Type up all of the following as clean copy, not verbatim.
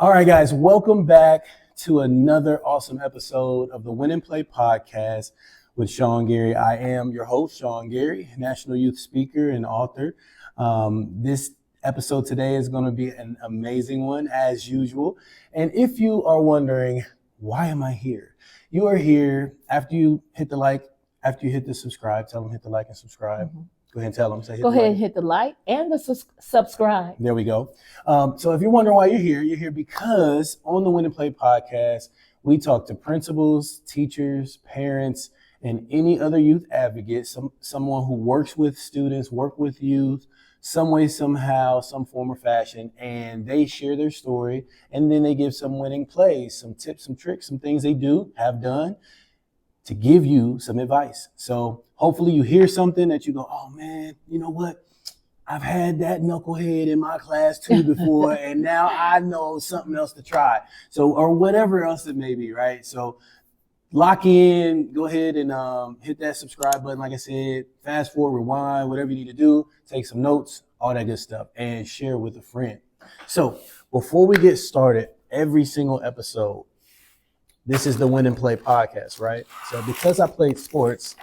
All right, guys, welcome back to another awesome episode of the Win Play podcast with Sean Gary. I am your host, Sean Gary, national youth speaker and author. This episode today is going to be an amazing one, as usual. And if you are wondering, why am I here? You are here after you hit the like, after you hit the subscribe. Tell them hit the like and subscribe. Mm-hmm. Go ahead and tell them. Say, go ahead and hit the like and the subscribe. There we go. So if you're wondering why you're here because on the Win and Play podcast, we talk to principals, teachers, parents, and any other youth advocate, someone who works with students, work with youth, some way, somehow, some form or fashion, and they share their story, and then they give some winning plays, some tips, some tricks, some things they do, have done, to give you some advice. So hopefully you hear something that you go, oh man, you know what? I've had that knucklehead in my class too before, and now I know something else to try. So, or whatever else it may be, right? So lock in, go ahead and hit that subscribe button. Like I said, fast forward, rewind, whatever you need to do, take some notes, all that good stuff, and share with a friend. So before we get started, every single episode, this is the Win and Play podcast, right? So because I played sports,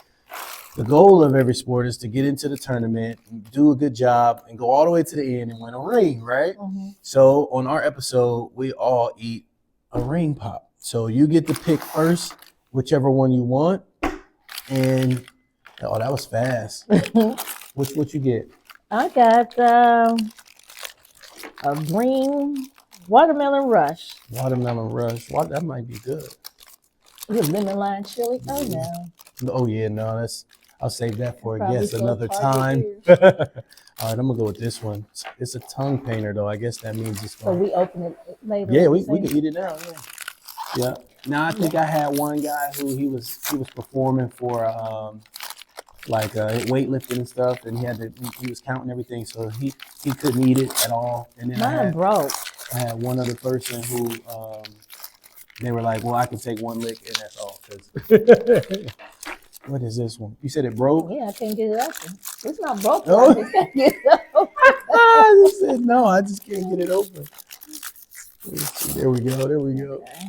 the goal of every sport is to get into the tournament, do a good job, and go all the way to the end and win a ring, right? Mm-hmm. So on our episode, we all eat a ring pop. So you get to pick first, whichever one you want. And, oh, that was fast. What you get? I got a green watermelon rush. Watermelon rush. That might be good. With lemon lime chili. Oh no. Oh yeah, no, I'll save that for I guess another time. All right, I'm gonna go with this one. It's a tongue painter though. I guess that means it's fine. So we open it later. Yeah, we can eat it now. Yeah. Now I think I had one guy who he was performing for weightlifting and stuff, and he was counting everything, so he couldn't eat it at all. And then mine broke. I had one other person who they were like, well, I can take one lick and that's all. What is this one? You said it broke? Yeah, I can't get it open. It's not broken. No? I just can't get it open. I said, no, I just can't get it open. There we go. Okay.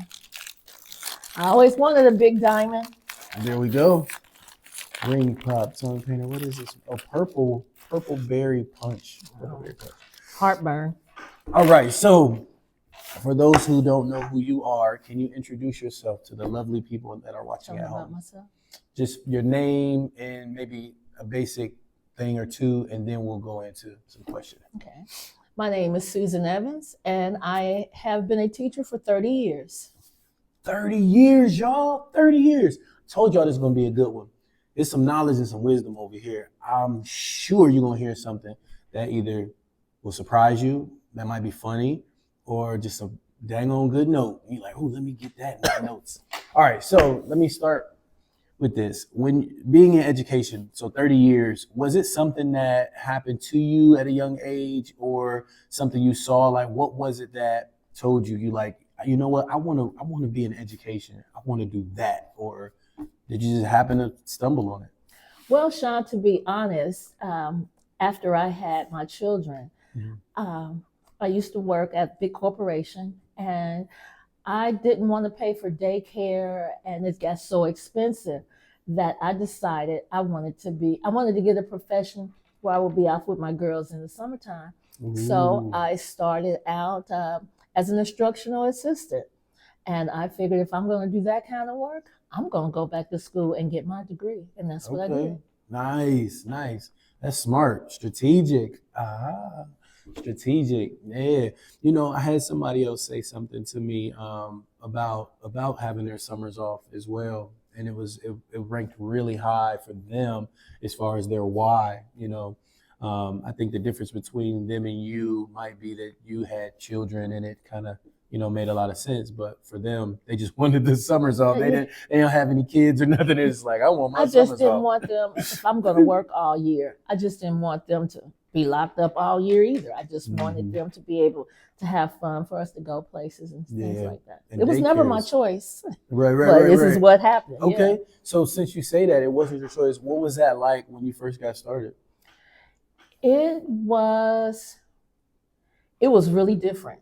I always wanted a big diamond. There we go. Ring pop, tongue painter. What is this? Oh, purple berry punch. Heartburn. All right, so for those who don't know who you are, can you introduce yourself to the lovely people that are watching at home? About myself. Just your name and maybe a basic thing or two, and then we'll go into some questions. Okay. My name is Susan Evans, and I have been a teacher for 30 years. 30 years, y'all. 30 years. Told y'all this is going to be a good one. There's some knowledge and some wisdom over here. I'm sure you're going to hear something that either will surprise you, that might be funny, or just a dang on good note. You're like, oh, let me get that in my notes. All right, so let me start with this. When being in education, so 30 years, was it something that happened to you at a young age or something you saw? Like, what was it that told you like, you know what, I want to be in education. I want to do that. Or did you just happen to stumble on it? Well, Sean, to be honest, after I had my children, I used to work at a big corporation, and I didn't want to pay for daycare, and it got so expensive that I decided I wanted to get a profession where I would be off with my girls in the summertime. Ooh. So I started out as an instructional assistant, and I figured if I'm going to do that kind of work, I'm going to go back to school and get my degree, and that's what I did. Nice. That's smart, strategic. Strategic, yeah. You know, I had somebody else say something to me about having their summers off as well, and it ranked really high for them as far as their why. You know, I think the difference between them and you might be that you had children, and it kind of made a lot of sense. But for them, they just wanted the summers off. They don't have any kids or nothing. It's like I want my summers off. I just didn't want them. If I'm going to work all year, I just didn't want them to be locked up all year either. I just wanted them to be able to have fun, for us to go places and things like that. And it was never my choice. Right. But this is what happened. Okay. Yeah. So since you say that it wasn't your choice, what was that like when you first got started? It was really different.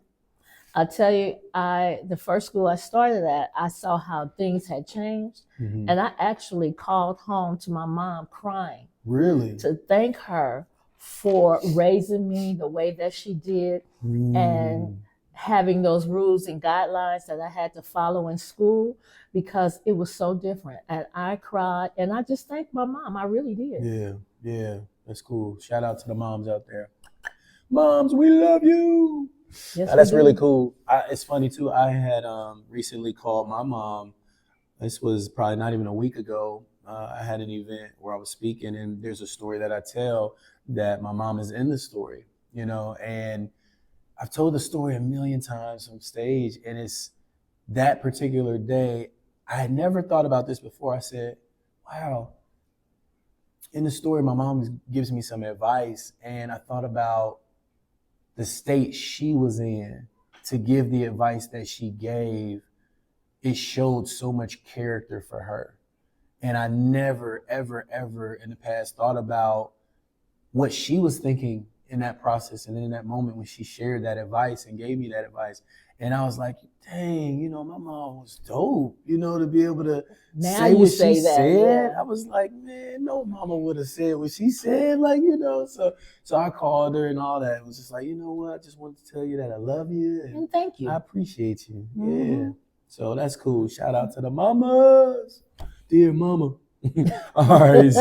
I tell you, the first school I started at, I saw how things had changed, and I actually called home to my mom crying. Really? To thank her for raising me the way that she did and having those rules and guidelines that I had to follow in school because it was so different. And I cried and I just thanked my mom. I really did. Yeah, that's cool. Shout out to the moms out there. Moms, we love you. Yes, That's really cool. It's funny too. I had recently called my mom. This was probably not even a week ago. I had an event where I was speaking, and there's a story that I tell that my mom is in the story, and I've told the story a million times from stage, and it's that particular day. I had never thought about this before. I said, wow, in the story, my mom gives me some advice, and I thought about the state she was in to give the advice that she gave. It showed so much character for her. And I never, ever, ever in the past thought about what she was thinking in that process and in that moment when she shared that advice and gave me that advice. And I was like, dang, my mom was dope, to be able to say what she said. Yeah. I was like, man, no mama would have said what she said, So I called her and all that. It was just like, you know what? I just wanted to tell you that I love you. And thank you. I appreciate you. Yeah. So that's cool. Shout out to the mamas. Dear mama. All right.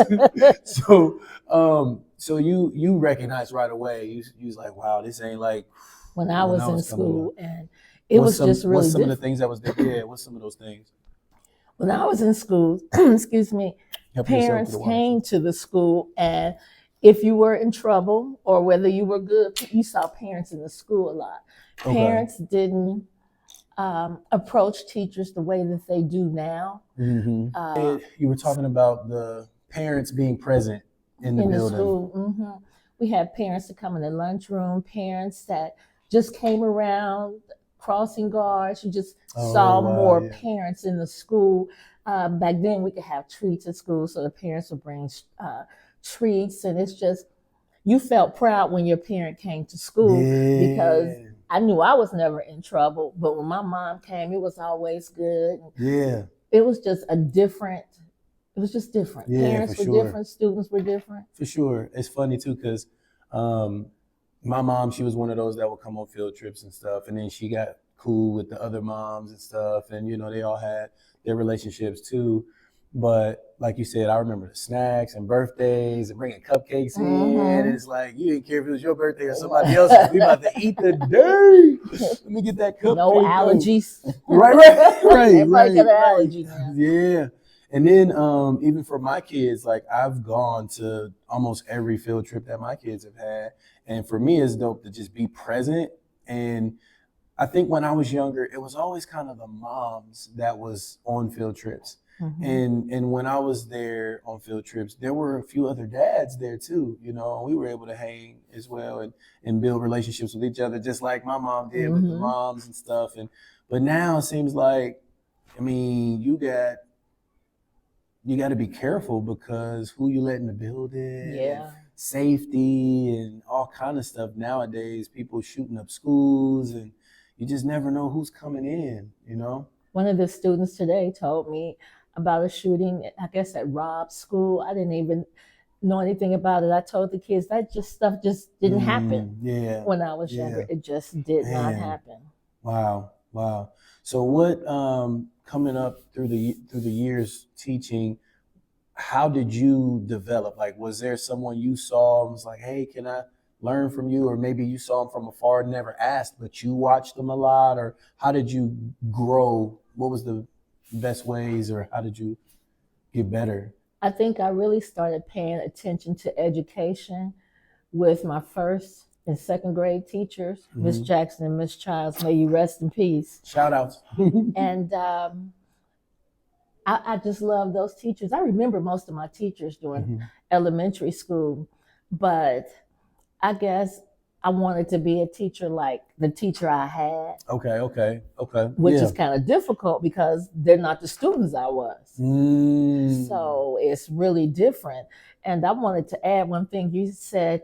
So you recognized right away. You was like, wow, this ain't like when I was in school, and it was just really. What's some of the things that was there? Yeah, what's some of those things? When I was in school, excuse me, parents came to the school, and if you were in trouble or whether you were good, you saw parents in the school a lot. Okay. Parents didn't approach teachers the way that they do now. You were talking about the parents being present in the building. School. We had parents that come in the lunchroom, parents that just came around, crossing guards. You just saw more parents in the school. Back then, we could have treats at school, so the parents would bring treats, and it's just, you felt proud when your parent came to school because I knew I was never in trouble, but when my mom came, it was always good. Yeah. It was just different. Yeah, parents were different, students were different. For sure. It's funny too, because my mom, she was one of those that would come on field trips and stuff, and then she got cool with the other moms and stuff, and they all had their relationships too. But like you said, I remember the snacks and birthdays and bringing cupcakes in. And it's like, you didn't care if it was your birthday or somebody else's. We about to eat the day. Let me get that cupcake. No allergies. Right. Everybody got an allergy now. Yeah. And then even for my kids, like I've gone to almost every field trip that my kids have had. And for me, it's dope to just be present. And I think when I was younger, it was always kind of the moms that was on field trips. And when I was there on field trips, there were a few other dads there too, we were able to hang as well and build relationships with each other, just like my mom did with the moms and stuff. But now it seems like, you got to be careful because who you let in the building, safety and all kind of stuff. Nowadays, people shooting up schools and you just never know who's coming in, One of the students today told me about a shooting, I guess at Rob's school. I didn't even know anything about it. I told the kids that stuff just didn't happen when I was younger. It just did not happen. Wow. So what coming up through the years teaching, how did you develop? Like, was there someone you saw and was like, hey, can I learn from you? Or maybe you saw them from afar, never asked, but you watched them a lot? Or how did you grow? What was the best ways, or how did you get better? I think I really started paying attention to education with my first and second grade teachers, Miss Jackson and Miss Childs. May you rest in peace. Shout outs. And I just love those teachers. I remember most of my teachers during elementary school, but I guess I wanted to be a teacher like the teacher I had. Okay. Which is kind of difficult because they're not the students I was. So it's really different. And I wanted to add one thing you said,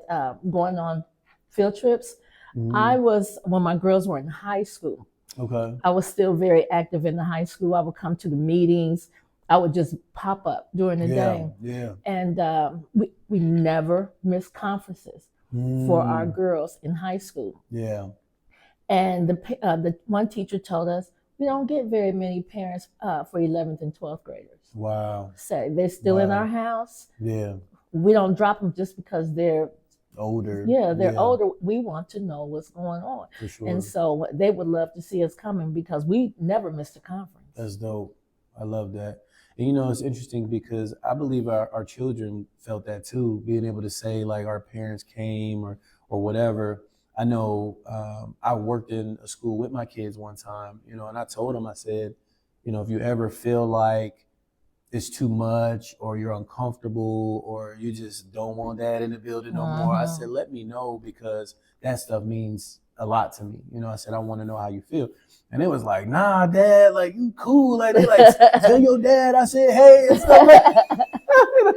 going on field trips. When my girls were in high school, Okay. I was still very active in the high school. I would come to the meetings. I would just pop up during the day. Yeah. And we never missed conferences for our girls in high school. Yeah. And the one teacher told us, we don't get very many parents for 11th and 12th graders. Wow. So they're still in our house. Yeah. We don't drop them just because they're older. Yeah, they're older. We want to know what's going on. For sure. And so they would love to see us coming because we never missed a conference. That's dope. I love that. And you know, it's interesting because I believe our children felt that too, being able to say like our parents came or whatever. I know I worked in a school with my kids one time, you know, and I told them, I said, you know, if you ever feel like it's too much or you're uncomfortable or you just don't want that in the building no more, I said, let me know because that stuff means a lot to me. You know, I said, I want to know how you feel. And it was like, nah, Dad, like you cool. Like they like, tell your dad I said, hey, and stuff like that.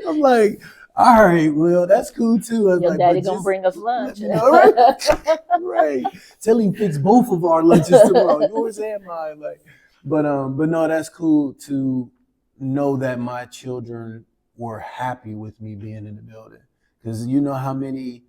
I'm like, all right, well, that's cool too. Your like, daddy gonna bring us lunch. You know, right? Right. Tell him fix both of our lunches tomorrow, yours and mine. Like, but no, that's cool to know that my children were happy with me being in the building. Because you know how many,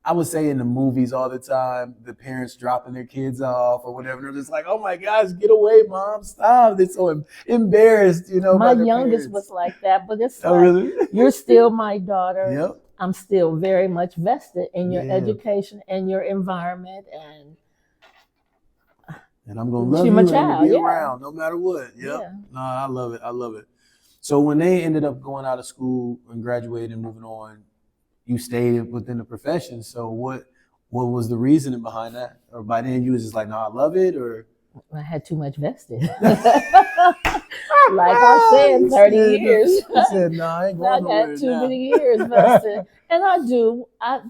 I would say in the movies all the time, the parents dropping their kids off or whatever. They're just like, oh my gosh, get away, Mom, stop. They're so embarrassed, you know. My youngest was like that, but it's like, really? You're still my daughter. Yep. I'm still very much vested in your education and your environment. And I'm going to love you and be around no matter what. Yep. Yeah. No, I love it. I love it. So when they ended up going out of school and graduating and moving on, you stayed within the profession. So what was the reasoning behind that? Or by then you was just like, no, I love it, or? I had too much vested. Like I said, 30 years. I said, no, I ain't going nowhere. I got too many years vested. And I do. I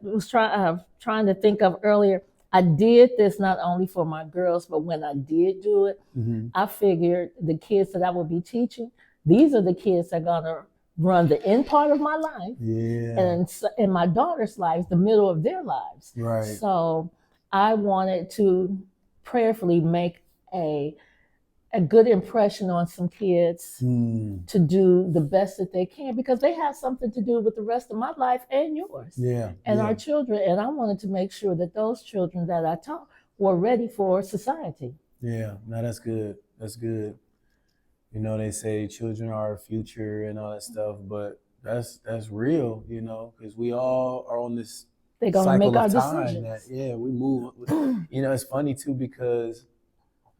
was trying to think of earlier, I did this not only for my girls, but when I did do it, I figured the kids that I would be teaching, these are the kids that are going to run the end part of my life. Yeah. And in my daughter's lives, the middle of their lives. Right. So I wanted to prayerfully make a good impression on some kids to do the best that they can because they have something to do with the rest of my life and yours. Yeah. And our children. And I wanted to make sure that those children that I taught were ready for society. Yeah. No, that's good. That's good. You know, they say children are our future and all that stuff, but that's real, you know, because we all are on this They're gonna make our decisions. We move. You know, it's funny too because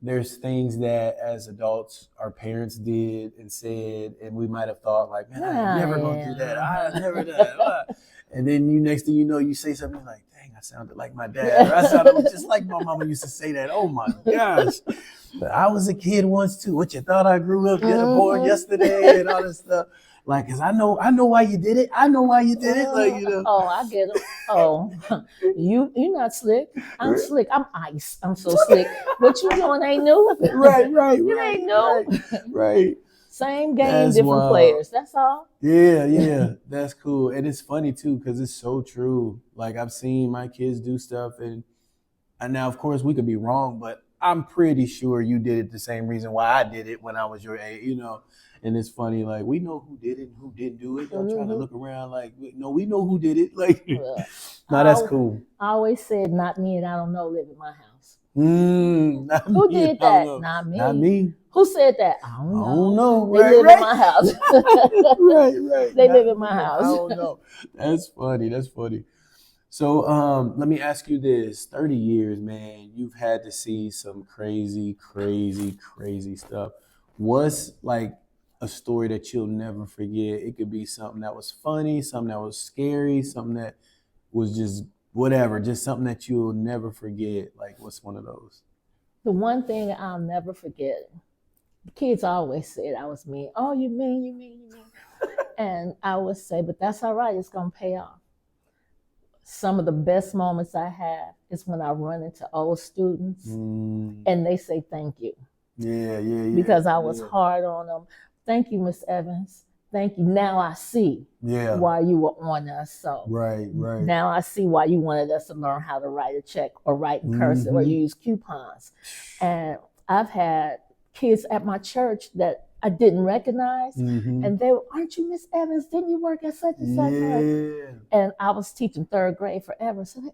there's things that as adults our parents did and said, and we might have thought like, man, I never gonna do that. I never done that. And then next thing you know, you say something like, dang, I sounded like my dad. Or I sounded just like my mama used to say that. Oh my gosh. But I was a kid once too. What you thought I grew up born yesterday and all this stuff. Like, cause I know why you did it. I know why you did it. Like, you know. Oh, I get it. Oh, you're not slick. I'm slick. I'm ice. I'm so slick. What you doing ain't new. Right. It ain't new. Right. Same game, different players. That's all. Yeah. That's cool. And it's funny too, because it's so true. Like I've seen my kids do stuff and now of course we could be wrong, but I'm pretty sure you did it the same reason why I did it when I was your age, you know. And it's funny, like we know who did it and who didn't do it. I'm trying to look around like, no, we know who did it. Like, no, that's cool. I always said, not me and I don't know live in my house. Who did that? Not me. Not me. Who said that? I don't know. They live in my house. Right. They live in my house. I don't know. That's funny. So let me ask you this. 30 years, man, you've had to see some crazy stuff. What's like a story that you'll never forget? It could be something that was funny, something that was scary, something that was just whatever, just something that you'll never forget. Like, what's one of those? The one thing I'll never forget, the kids always said I was mean. Oh, you mean. And I would say, but that's all right. It's going to pay off. Some of the best moments I have is when I run into old students and they say thank you. Yeah. Because I was hard on them. Thank you, Miss Evans. thank you. Now I see why you were on us. So right. now I see why you wanted us to learn how to write a check or write in cursive or use coupons. And I've had kids at my church that I didn't recognize, and they were, aren't you Miss Evans? Didn't you work at such and such? Yeah. And I was teaching third grade forever. So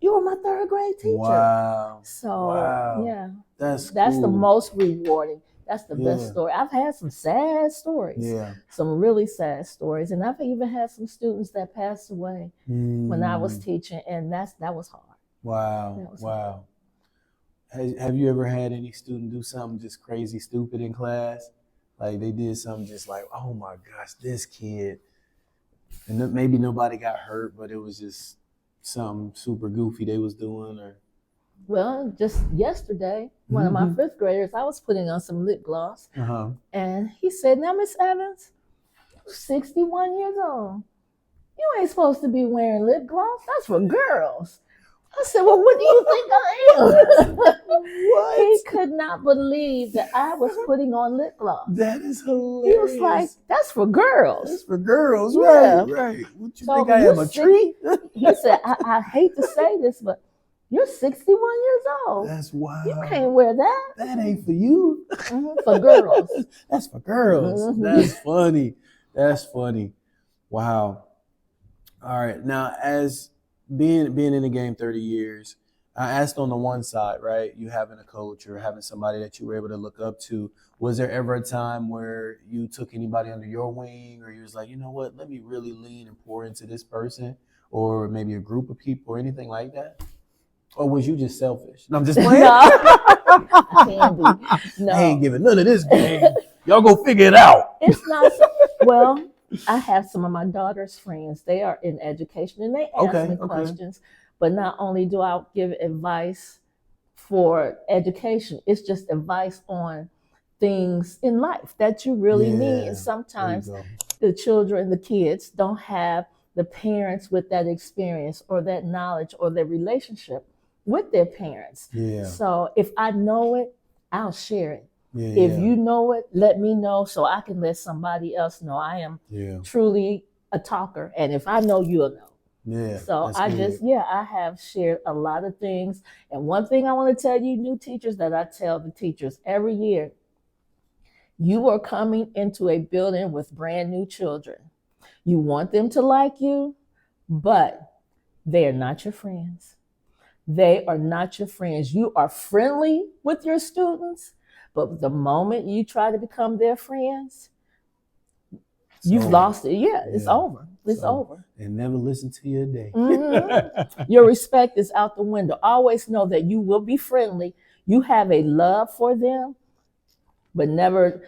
you were my third grade teacher. Wow. So yeah, that's cool. The most rewarding. That's the best story. I've had some sad stories, some really sad stories, and I've even had some students that passed away when I was teaching, and that was hard. Wow, hard. Have you ever had any student do something just crazy stupid in class? Like they did something just like, oh my gosh, this kid, and maybe nobody got hurt, but it was just something super goofy they was doing, or. Well, just yesterday, one of my fifth graders, I was putting on some lip gloss, and he said, now, Miss Evans, you're 61 years old. You ain't supposed to be wearing lip gloss. That's for girls. I said, well, what do you think I am? What? He could not believe that I was putting on lip gloss. That is hilarious. He was like, that's for girls. That's for girls, right. What you think I am, a tree? He said, I hate to say this, but you're 61 years old. That's wild. You can't wear that. That ain't for you. For girls. That's for girls. That's funny. That's funny. Wow. All right. Now, as being in the game 30 years, I asked on the one side, right? You having a coach or having somebody that you were able to look up to. Was there ever a time where you took anybody under your wing, or you was like, you know what, let me really lean and pour into this person, or maybe a group of people or anything like that? Or was you just selfish? No, I'm just playing. No. I ain't giving none of this game. Y'all go figure it out. It's not well, I have some of my daughter's friends. They are in education and they ask me questions. But not only do I give advice for education, it's just advice on things in life that you really need. And sometimes the children, the kids don't have the parents with that experience or that knowledge or their relationship with their parents. So if I know it, I'll share it. If you know it, let me know so I can let somebody else know. I am truly a talker. And if I know, you'll know. So I I have shared a lot of things. And one thing I want to tell you, new teachers, that I tell the teachers every year, you are coming into a building with brand new children. You want them to like you, but they are not your friends. They are not your friends. You are friendly with your students, but the moment you try to become their friends, you've lost it. It's over. It's over. And never listen to you a day. Your respect is out the window. Always know that you will be friendly. You have a love for them, but never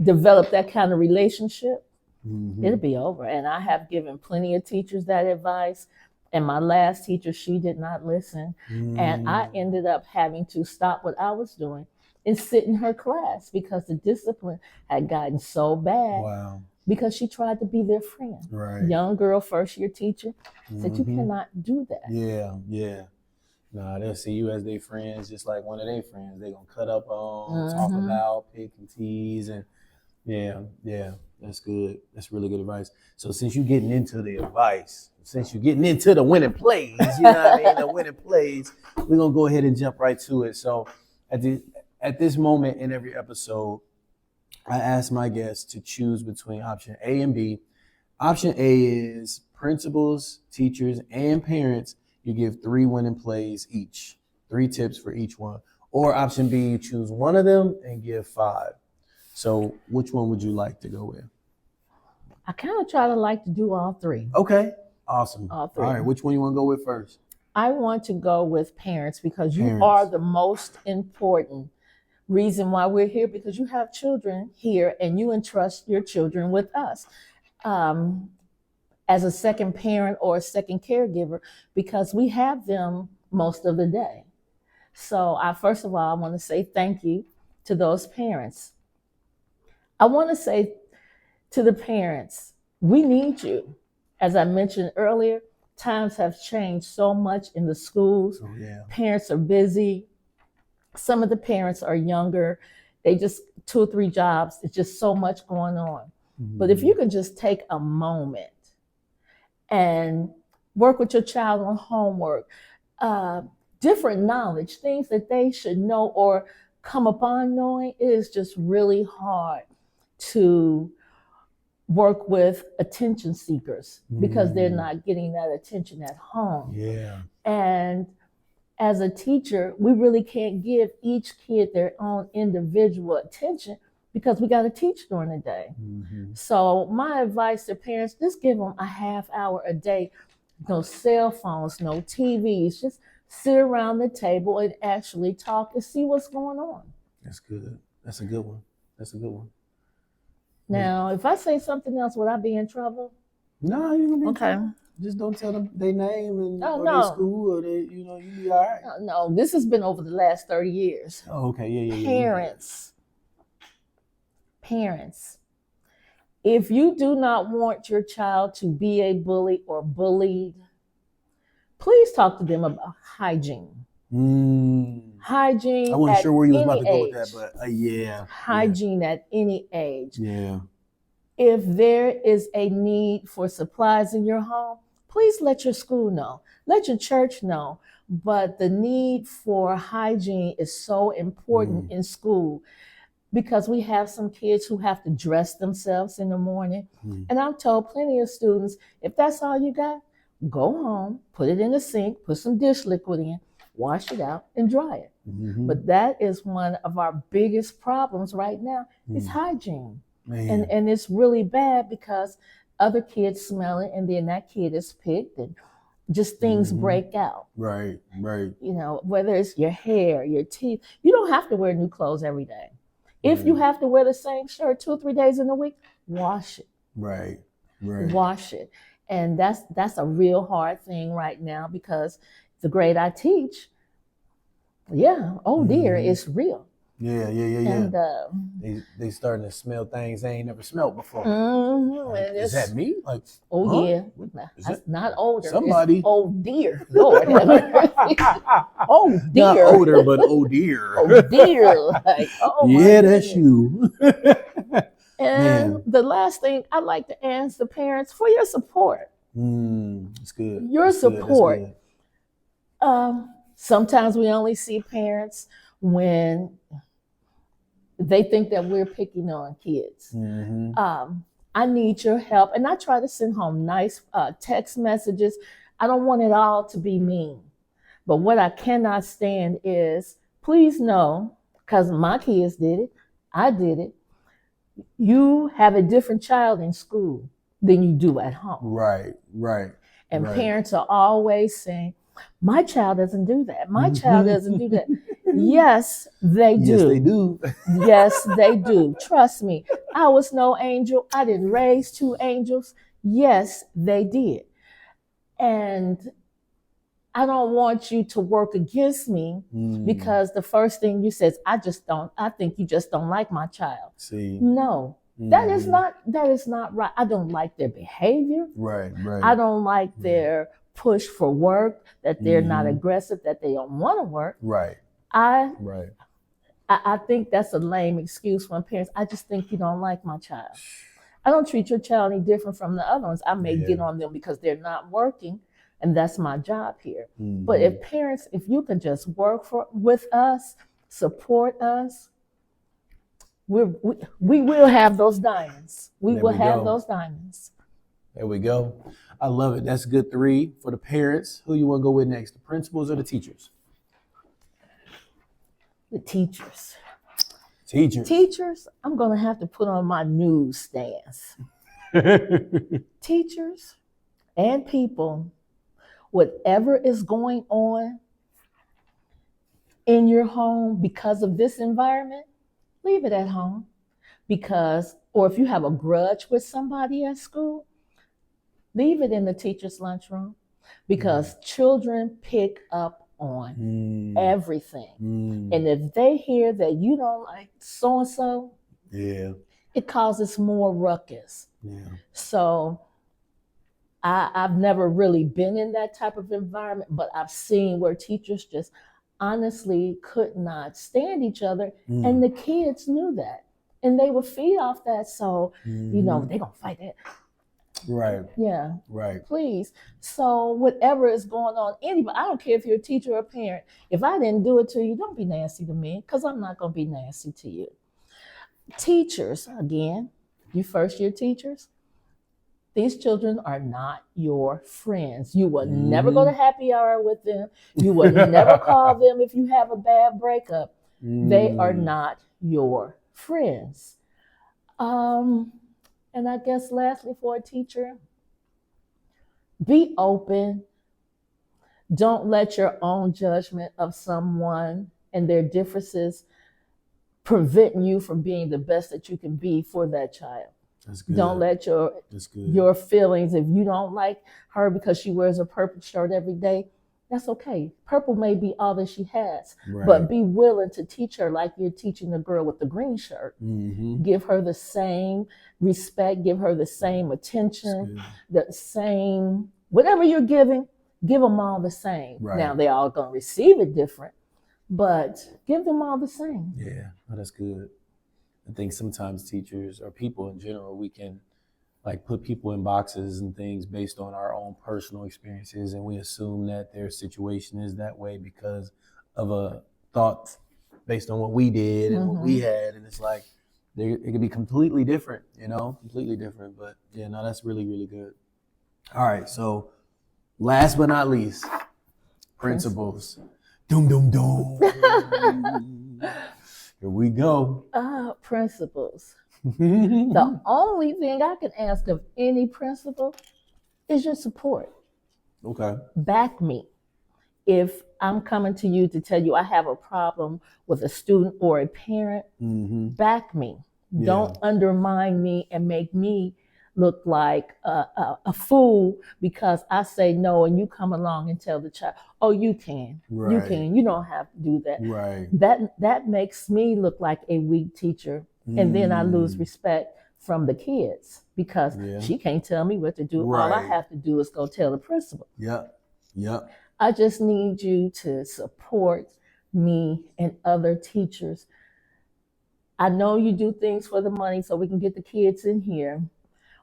develop that kind of relationship. It'll be over. And I have given plenty of teachers that advice. And my last teacher, she did not listen. And I ended up having to stop what I was doing and sit in her class because the discipline had gotten so bad because she tried to be their friend. Young girl, first year teacher, said, you cannot do that. Nah, they'll see you as their friends, just like one of their friends. They're going to cut up on, talk about, pick and tease. And that's good. That's really good advice. So since you're getting into the advice, since you're getting into the winning plays, you know what I mean, the winning plays, we're going to go ahead and jump right to it. So at this moment in every episode, I ask my guests to choose between option A and B. Option A is principals, teachers, and parents. You give 3 winning plays each, 3 tips for each one. Or option B, you choose one of them and give 5. So which one would you like to go with? I kind of try to like to do all 3. Okay, awesome. All 3. All right, which one you want to go with first? I want to go with parents because you are the most important reason why we're here, because you have children here and you entrust your children with us as a second parent or a second caregiver, because we have them most of the day. So first of all, I want to say thank you to those parents. I want to say to the parents, we need you. As I mentioned earlier, times have changed so much in the schools. Parents are busy. Some of the parents are younger. They just 2 or 3 jobs. It's just so much going on. But if you can just take a moment and work with your child on homework, different knowledge, things that they should know or come upon knowing, it is just really hard to work with attention seekers because they're not getting that attention at home. Yeah. And as a teacher, we really can't give each kid their own individual attention because we got to teach during the day. So my advice to parents, just give them a half hour a day. No cell phones, no TVs, just sit around the table and actually talk and see what's going on. That's good. That's a good one. That's a good one. Now, if I say something else, would I be in trouble? No, you're gonna be okay. Just don't tell them their name and Oh, or no. their school or they, you be all right. No, this has been over the last 30 years. Oh, okay, yeah. Parents, if you do not want your child to be a bully or bullied, please talk to them about hygiene. Hygiene. I wasn't sure where you was about to go age. with that, but yeah. Hygiene at any age. Yeah. If there is a need for supplies in your home, please let your school know. Let your church know. But the need for hygiene is so important in school because we have some kids who have to dress themselves in the morning. And I've told plenty of students, if that's all you got, go home, put it in the sink, put some dish liquid in, wash it out, and dry it. But that is one of our biggest problems right now is hygiene. And it's really bad because other kids smell it and then that kid is picked and just things break out. Right. Whether it's your hair, your teeth, you don't have to wear new clothes every day. If you have to wear the same shirt 2 or 3 days in a week, wash it. Right. Wash it. And that's a real hard thing right now because the grade I teach, dear, it's real. Yeah. And they starting to smell things they ain't never smelled before. Like, is that me? Like, yeah, that's not older. Somebody. It's, oh dear, Lord. Oh dear. Not older, but oh dear. Oh dear. Like, oh yeah, that's you. And the last thing I'd like to ask the parents for your support. It's good. Your That's support. Good. Sometimes we only see parents when they think that we're picking on kids. I need your help. And I try to send home nice text messages. I don't want it all to be mean. But what I cannot stand is, please know, because my kids did it, I did it, you have a different child in school than you do at home. Right. And parents are always saying, my child doesn't do that. My child doesn't do that. Yes, they do. Yes, they do. Yes, they do. Trust me. I was no angel. I didn't raise 2 angels. Yes, they did. And I don't want you to work against me because the first thing you say is, I think you just don't like my child. See. No, that is not right. I don't like their behavior. Right. I don't like their push for work, that they're not aggressive, that they don't want to work. Right. I think that's a lame excuse from parents. I just think you don't like my child. I don't treat your child any different from the other ones. I may get on them because they're not working, and that's my job here. But if parents, if you can just work with us, support us, we will have those diamonds. We will have those diamonds. There we go. I love it. That's a good 3 for the parents. Who you want to go with next, the principals or the teachers? The teachers. Teachers, I'm going to have to put on my news stance. Teachers and people, whatever is going on in your home because of this environment, leave it at home. Or if you have a grudge with somebody at school, leave it in the teacher's lunchroom because children pick up on everything. And if they hear that you don't like so-and-so, it causes more ruckus. So I've never really been in that type of environment, but I've seen where teachers just honestly could not stand each other. And the kids knew that. and they would feed off that. So, Mhm. they're going to fight that. Right. Yeah. Right. Please. So whatever is going on, anybody, I don't care if you're a teacher or a parent, if I didn't do it to you, don't be nasty to me, because I'm not going to be nasty to you. Teachers, again, you first year teachers, these children are not your friends. You will never go to happy hour with them. You will never call them if you have a bad breakup. They are not your friends. And I guess lastly, for a teacher, be open. Don't let your own judgment of someone and their differences prevent you from being the best that you can be for that child. That's good. Don't let your feelings, if you don't like her because she wears a purple shirt every day, that's okay. Purple may be all that she has, but be willing to teach her like you're teaching the girl with the green shirt. Mm-hmm. Give her the same respect, give her the same attention, the same, whatever you're giving, give them all the same. Right. Now, they're all going to receive it different, but give them all the same. Yeah, that's good. I think sometimes teachers or people in general, we can like put people in boxes and things based on our own personal experiences, and we assume that their situation is that way because of a thought based on what we did and what we had, and it's like it could be completely different, completely different. But yeah, no, that's really, really good. All right, so last but not least, principles. Doom, doom, doom. Here we go. Principles. The only thing I can ask of any principal is your support. Okay. Back me. If I'm coming to you to tell you I have a problem with a student or a parent, back me. Yeah. Don't undermine me and make me look like a fool because I say no and you come along and tell the child, oh, you can. Right. You can. You don't have to do that. Right. That makes me look like a weak teacher. And then I lose respect from the kids because she can't tell me what to do. Right. All I have to do is go tell the principal. Yep. I just need you to support me and other teachers. I know you do things for the money so we can get the kids in here,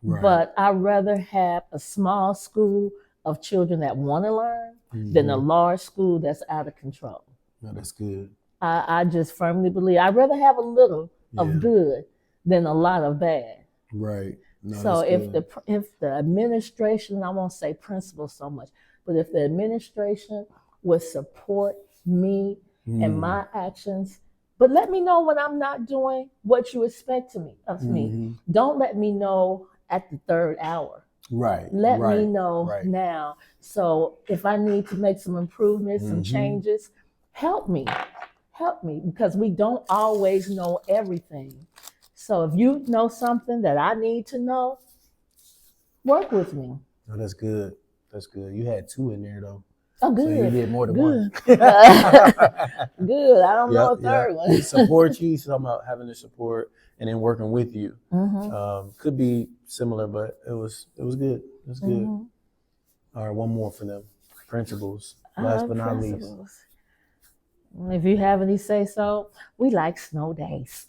but I'd rather have a small school of children that want to learn than a large school that's out of control. No, that's good. I just firmly believe I'd rather have a little of good than a lot of bad. Right. No, so if the administration, I won't say principal so much, but if the administration would support me and my actions, but let me know when I'm not doing what you expect of me. Don't let me know at the third hour. Right. Let me know now. So if I need to make some improvements, some changes, help me, because we don't always know everything. So if you know something that I need to know, work with me. Oh, that's good. That's good. You had 2 in there though. Oh, good. So you did more than one. Good. I don't know a third one. Support you. So talking about having the support and then working with you. Could be similar, but it was good. It was good. All right, one more for them. Principles. Last but not least. If you have any say so, we like snow days.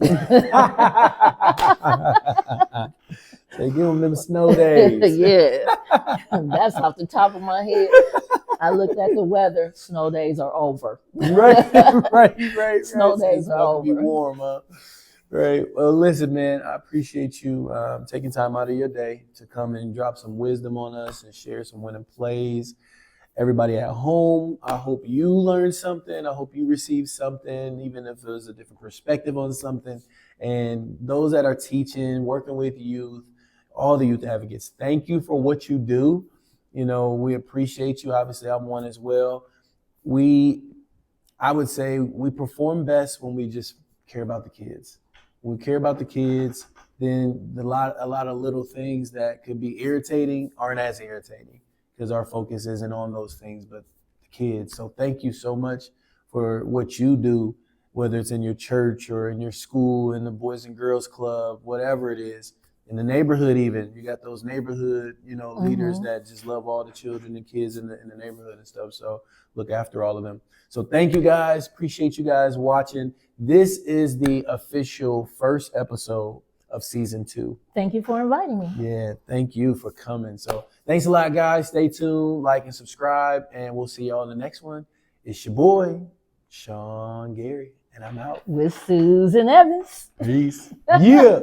Say, give them snow days. Yeah. That's off the top of my head. I looked at the weather. Snow days are over. Right. Snow days are over. Be warm, huh? Right. Well, listen, man, I appreciate you taking time out of your day to come and drop some wisdom on us and share some winning plays. Everybody at home, I hope you learned something. I hope you received something, even if it was a different perspective on something. And those that are teaching, working with youth, all the youth advocates, thank you for what you do. We appreciate you. Obviously, I'm one as well. I would say we perform best when we just care about the kids. When we care about the kids, then a lot of little things that could be irritating aren't as irritating, because our focus isn't on those things, but the kids. So thank you so much for what you do, whether it's in your church or in your school, in the Boys and Girls Club, whatever it is. in the neighborhood. Even you got those neighborhood, leaders Mhm. that just love all the children and kids in the neighborhood and stuff. So look after all of them. So thank you guys. Appreciate you guys watching. This is the official first episode of season 2. Thank you for inviting me. Yeah, thank you for coming. So thanks a lot, guys. Stay tuned, like and subscribe, and we'll see y'all in the next one. It's your boy, Sean Gary, and I'm out. With Susan Evans. Peace. Yeah.